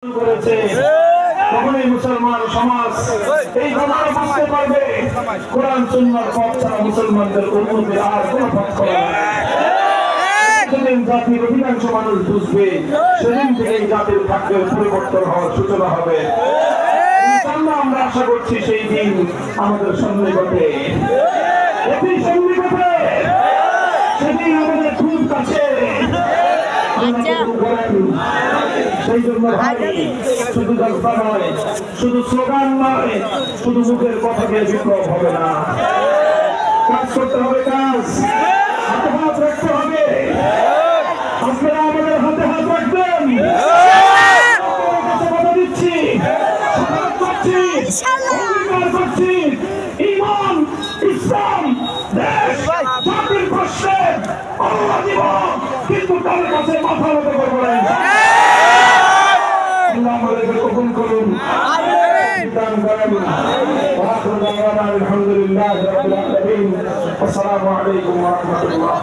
করেছে তখনই মুসলমান সমাজ এই কথা বুঝতে পারবে কোরআন সুন্নাহর পথ ছাড়া মুসলমানদের উন্নতির আর কোনো পথ খোলা নেই। যেদিন জাতির অধিকাংশ মানুষ বুঝবে সেদিন থেকে জাতির ভাগ্যের পরিবর্তন হওয়ার সূচনা হবে। ইনশাআল্লাহ আমরা আশা করছি সেই দিন আমাদের সন্নিকটে, অতি সন্নিকটে, সেদিন আমাদের খুব কাছে। সেই জন্য ভাই শুধু জলসা নয়, শুধু স্লোগান নয়, শুধু মুখের কথা দিয়ে বিপ্লব হবে না, কাজ করতে হবে, কাজ হাতে হাত রাখতে হবে। আপনারা আমাদের হাতে হাত রাখবেন, কথা দিচ্ছি, করছি ঈমান, ইসলাম, দেশ, জাতির প্রশ্নে আল্লাহ দিব, কিন্তু তার কাছে মাথা নত করবো না। আল্লাহ আমাদেরকে কবুল করুন, দান করেন। আলহামদুলিল্লাহ রাব্বিল আলামিন। আসসালামু আলাইকুম ওয়া রাহমাতুল্লাহ।